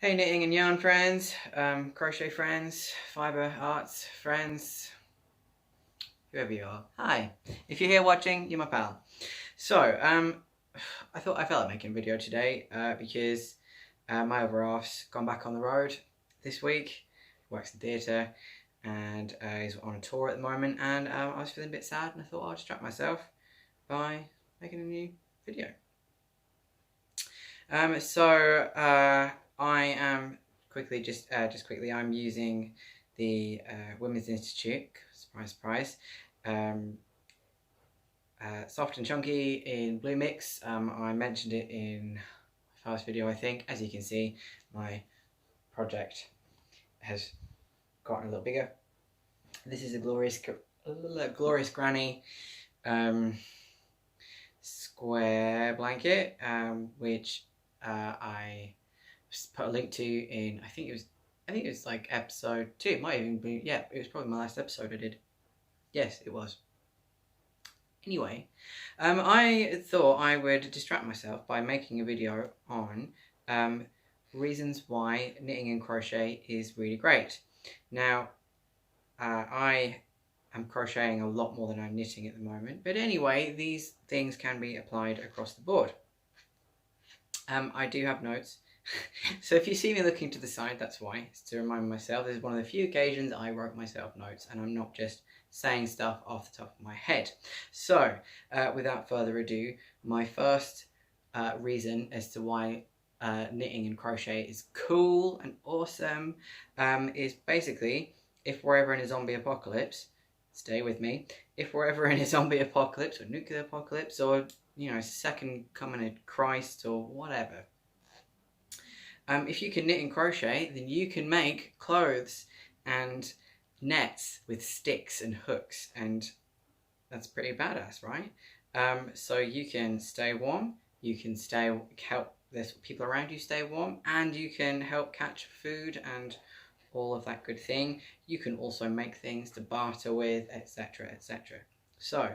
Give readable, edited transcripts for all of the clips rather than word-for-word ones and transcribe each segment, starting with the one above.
Hey knitting and yarn friends, crochet friends, fibre arts friends, whoever you are. Hi. If you're here watching, you're my pal. So, I felt like making a video today because my other half's gone back on the road this week, works in theatre, and he's on a tour at the moment, and I was feeling a bit sad, and I thought I'll distract myself by making a new video. I am quickly. I'm using the Women's Institute. Surprise, surprise. Soft and chunky in blue mix. I mentioned it in my first video, I think. As you can see, my project has gotten a little bigger. This is a glorious granny square blanket, which I put a link to in I think it was like episode 2. It might even be, yeah, it was probably my last episode I did. Yes, it was. Anyway, I thought I would distract myself by making a video on reasons why knitting and crochet is really great. Now, I am crocheting a lot more than I'm knitting at the moment, but anyway, these things can be applied across the board. I do have notes. So if you see me looking to the side, that's why. It's to remind myself. This is one of the few occasions I wrote myself notes, and I'm not just saying stuff off the top of my head. So, without further ado, my first reason as to why knitting and crochet is cool and awesome is basically, if we're ever in a zombie apocalypse, stay with me, if we're ever in a zombie apocalypse or nuclear apocalypse or, you know, second coming of Christ or whatever, if you can knit and crochet, then you can make clothes and nets with sticks and hooks, and that's pretty badass, right? So you can stay warm, you can help there's people around you stay warm, and you can help catch food and all of that good thing. You can also make things to barter with, etc, etc. So,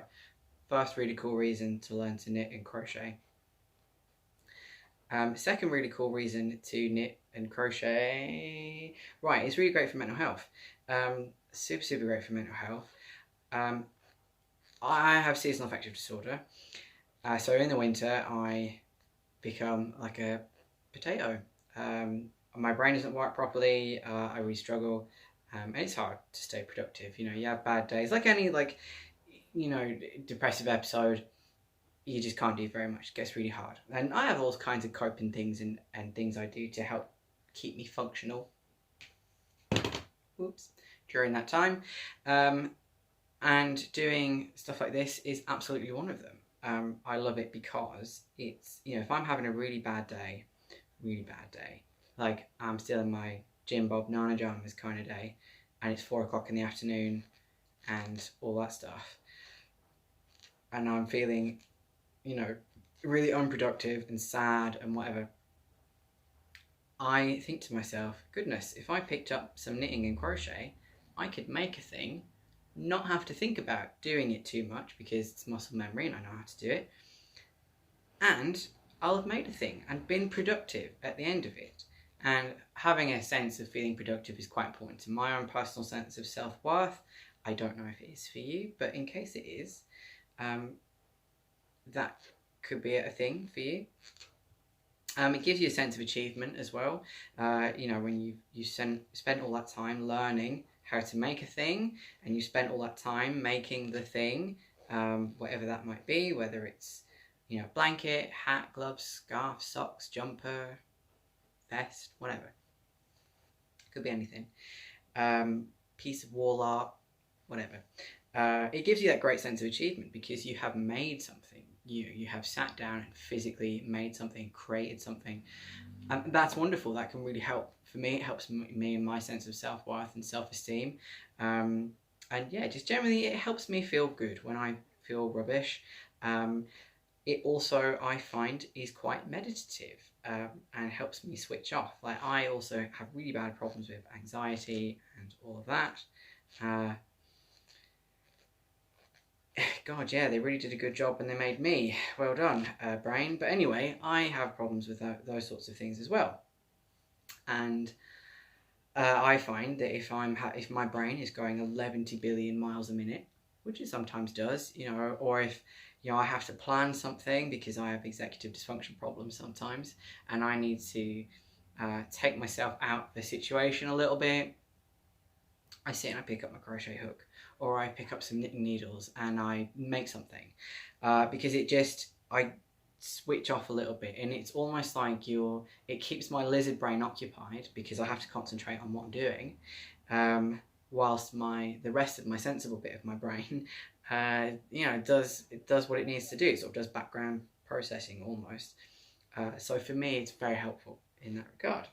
first really cool reason to learn to knit and crochet. Second really cool reason to knit and crochet, right, it's really great for mental health. Super great for mental health. I have seasonal affective disorder, so in the winter I become like a potato. My brain doesn't work properly, I really struggle, and it's hard to stay productive. You know, you have bad days, like any, like, you know, depressive episode. You just can't do very much. It gets really hard. And I have all kinds of coping things and things I do to help keep me functional. Oops. During that time. And doing stuff like this is absolutely one of them. I love it because it's, you know, if I'm having a really bad day, like I'm still in my Jim Bob Nana Jamas kind of day, and it's 4 o'clock in the afternoon and all that stuff, and I'm feeling, you know, really unproductive and sad and whatever, I think to myself, goodness, if I picked up some knitting and crochet, I could make a thing, not have to think about doing it too much because it's muscle memory and I know how to do it, and I'll have made a thing and been productive at the end of it. And having a sense of feeling productive is quite important to my own personal sense of self-worth. I don't know if it is for you, but in case it is, that could be a thing for you. It gives you a sense of achievement as well. You know, when you spent all that time learning how to make a thing, and you spent all that time making the thing, whatever that might be, whether it's, you know, blanket, hat, gloves, scarf, socks, jumper, vest, whatever. Could be anything. Piece of wall art, whatever. It gives you that great sense of achievement because you have made something. You have sat down and physically made something, created something, and that's wonderful. That can really help. For me, it helps me in my sense of self-worth and self-esteem, and yeah, just generally it helps me feel good when I feel rubbish. It also, I find, is quite meditative, and helps me switch off. Like, I also have really bad problems with anxiety and all of that. God, yeah, they really did a good job when they made me. Well done, brain. But anyway, I have problems with those sorts of things as well. And I find that if my brain is going 11 billion miles a minute, which it sometimes does, or if I have to plan something because I have executive dysfunction problems sometimes, and I need to take myself out of the situation a little bit, I sit and I pick up my crochet hook, or I pick up some knitting needles and I make something, because I switch off a little bit, and it's almost like it keeps my lizard brain occupied because I have to concentrate on what I'm doing, whilst the rest of my sensible bit of my brain, does what it needs to do. It sort of does background processing almost. So for me, it's very helpful in that regard.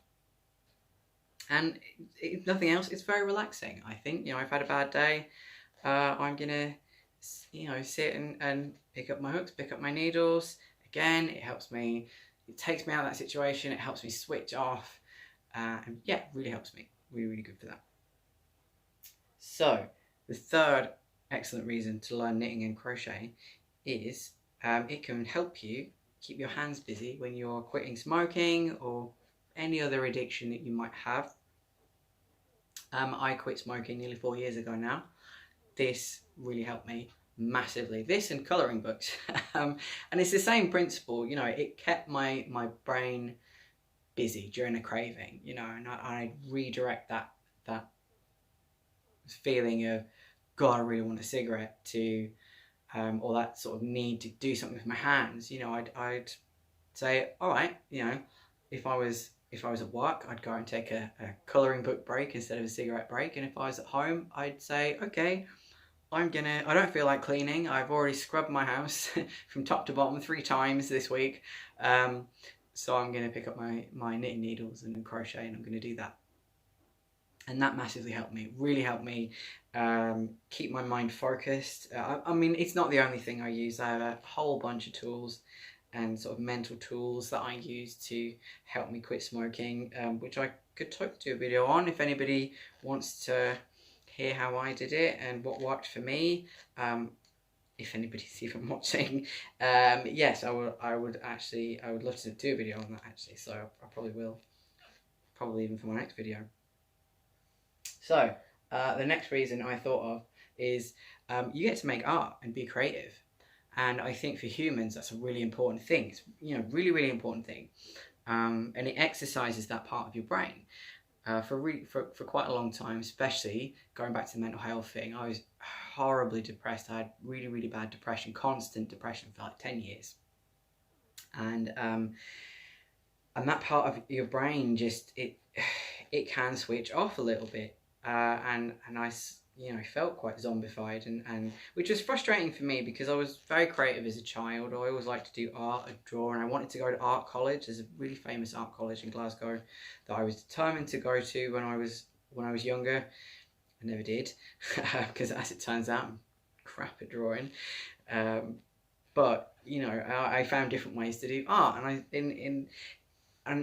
And if nothing else, it's very relaxing. I think, I've had a bad day. I'm gonna, sit and pick up my hooks, pick up my needles. Again, it takes me out of that situation. It helps me switch off. And yeah, really helps me. Really, really good for that. So, the third excellent reason to learn knitting and crochet is it can help you keep your hands busy when you're quitting smoking or any other addiction that you might have. I quit smoking nearly 4 years ago now. This really helped me massively. This and colouring books. And it's the same principle, it kept my brain busy during a craving, and I redirect that feeling of, God, I really want a cigarette, to or that sort of need to do something with my hands. I'd say, all right, if I was at work, I'd go and take a colouring book break instead of a cigarette break. And if I was at home, I'd say, okay, I don't feel like cleaning. I've already scrubbed my house from top to bottom 3 times this week. So I'm going to pick up my knitting needles and crochet, and I'm going to do that. And that massively helped me, really helped me keep my mind focused. I mean, it's not the only thing I use. I have a whole bunch of tools and sort of mental tools that I use to help me quit smoking, which I could do a video on if anybody wants to hear how I did it and what worked for me. If anybody's even watching, yes, I would love to do a video on that actually. So I probably will, probably even for my next video. So the next reason I thought of is you get to make art and be creative. And I think for humans, that's a really important thing. It's, really, really important thing. And it exercises that part of your brain. For quite a long time, especially going back to the mental health thing, I was horribly depressed. I had really, really bad depression, constant depression for like 10 years. And that part of your brain it can switch off a little bit. And I felt quite zombified, and which was frustrating for me because I was very creative as a child. I always liked to do art and draw, and I wanted to go to art college. There's a really famous art college in Glasgow that I was determined to go to when I was younger. I never did because as it turns out, I'm crap at drawing. But I found different ways to do art, and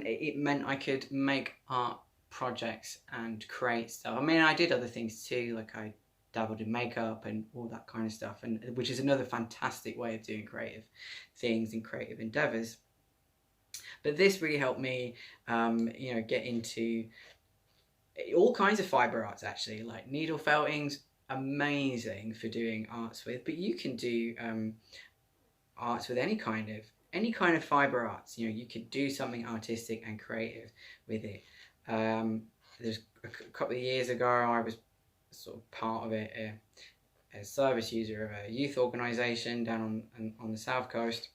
it meant I could make art projects and create stuff. I mean, I did other things too, like I dabbled in makeup and all that kind of stuff, and which is another fantastic way of doing creative things and creative endeavors. But this really helped me, get into all kinds of fiber arts actually, like needle felting's amazing for doing arts with, but you can do arts with any kind of fiber arts. You could do something artistic and creative with it. There's a couple of years ago, I was sort of part of a service user of a youth organisation down on the south coast,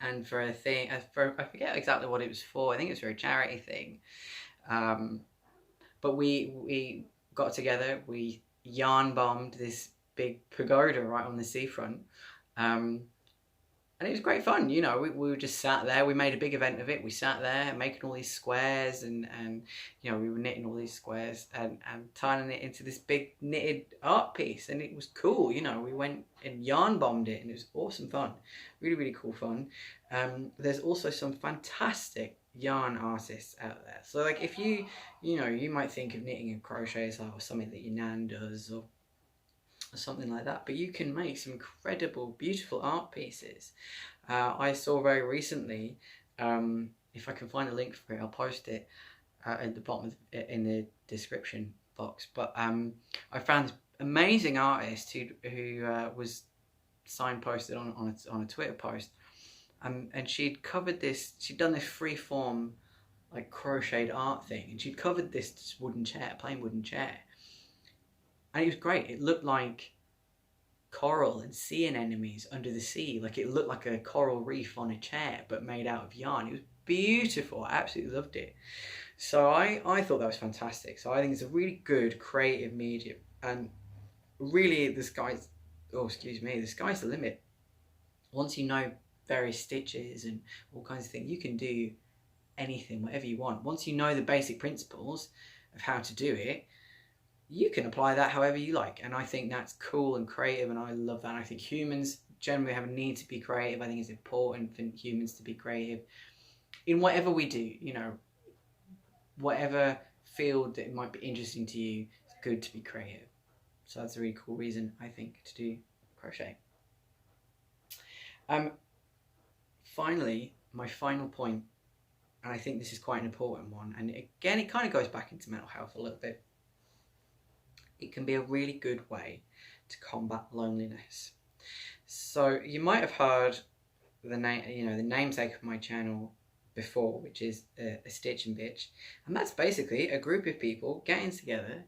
and for a thing, I forget exactly what it was for. I think it was for a charity thing, but we got together, we yarn bombed this big pagoda right on the seafront. And it was great fun, we were just sat there. We made a big event of it. We sat there making all these squares, and we were knitting all these squares and turning it into this big knitted art piece. And it was cool, we went and yarn bombed it, and it was awesome fun. Really, really cool fun. There's also some fantastic yarn artists out there. So like if you might think of knitting and crochet as something that your nan does, or something like that, but you can make some incredible, beautiful art pieces. I saw very recently if I can find a link for it, I'll post it at the bottom of in the description box. But I found this amazing artist who was signposted on a Twitter post, and she'd covered this. She'd done this free form like crocheted art thing, and she'd covered this wooden chair, plain wooden chair, and it was great. It looked like coral and sea anemones under the sea. Like it looked like a coral reef on a chair, but made out of yarn. It was beautiful. I absolutely loved it. So I thought that was fantastic. So I think it's a really good creative medium, and really the sky's the limit. Once you know various stitches and all kinds of things, you can do anything, whatever you want. Once you know the basic principles of how to do it, you can apply that however you like. And I think that's cool and creative, and I love that. And I think humans generally have a need to be creative. I think it's important for humans to be creative in whatever we do, you know, whatever field that might be interesting to you. It's good to be creative. So that's a really cool reason, I think, to do crochet. Finally, my final point, and I think this is quite an important one, and again, it kind of goes back into mental health a little bit. It can be a really good way to combat loneliness. So you might have heard the namesake of my channel before, which is a Stitch and Bitch, and that's basically a group of people getting together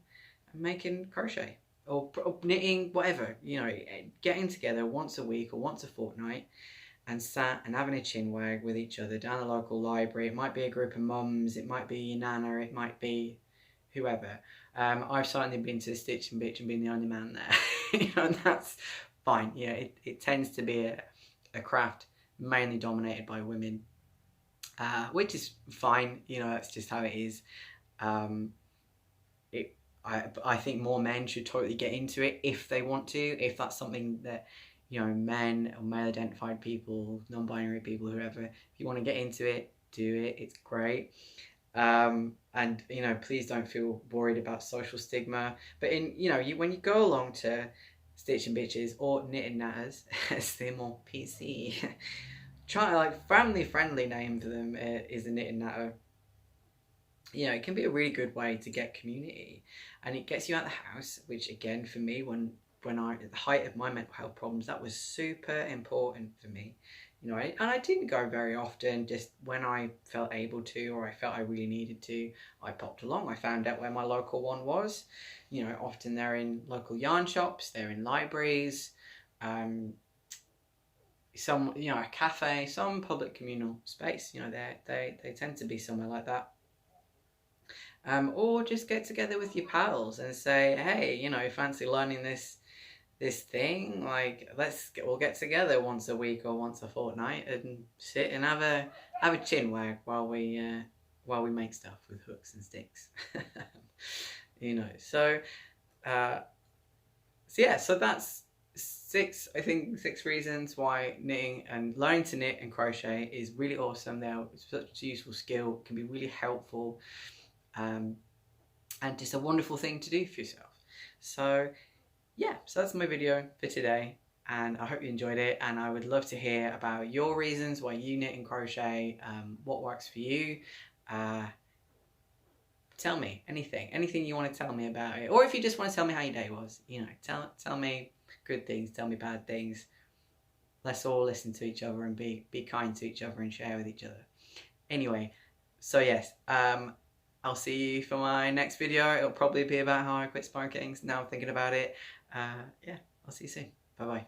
and making crochet or knitting, whatever, you know, getting together once a week or once a fortnight and sat and having a chin wag with each other down the local library. It might be a group of mums, it might be your nana, it might be whoever. I've certainly been to the Stitch and Bitch and been the only man there. You know, and that's fine. Yeah, it tends to be a craft mainly dominated by women, which is fine. You know, that's just how it is. I think more men should totally get into it if they want to. If that's something that, you know, men or male-identified people, non-binary people, whoever, if you want to get into it, do it. It's great. And you know, please don't feel worried about social stigma. But when you go along to Stitch and Bitches or Knit and Natters, as they're more PC, try like family-friendly name for them is the Knit and Natter. You know, it can be a really good way to get community, and it gets you out of the house, which again for me, when I at the height of my mental health problems, that was super important for me. You know, and I didn't go very often, just when I felt able to, or I felt I really needed to, I popped along. I found out where my local one was. You know, often they're in local yarn shops, they're in libraries, some, you know, a cafe, some public communal space. You know, they tend to be somewhere like that. Or just get together with your pals and say, hey, you know, fancy learning this thing, like we'll get together once a week or once a fortnight and sit and have a chin wag while we make stuff with hooks and sticks. You know, so yeah, so that's six reasons why knitting and learning to knit and crochet is really awesome. They're such a useful skill, can be really helpful, and just a wonderful thing to do for yourself. So yeah, so that's my video for today, and I hope you enjoyed it, and I would love to hear about your reasons why you knit and crochet, what works for you. Tell me anything you want to tell me about it, or if you just want to tell me how your day was, you know, tell me good things, tell me bad things. Let's all listen to each other and be kind to each other and share with each other. Anyway, so yes, I'll see you for my next video. It'll probably be about how I quit Sparkings. Now I'm thinking about it. Yeah, I'll see you soon. Bye bye.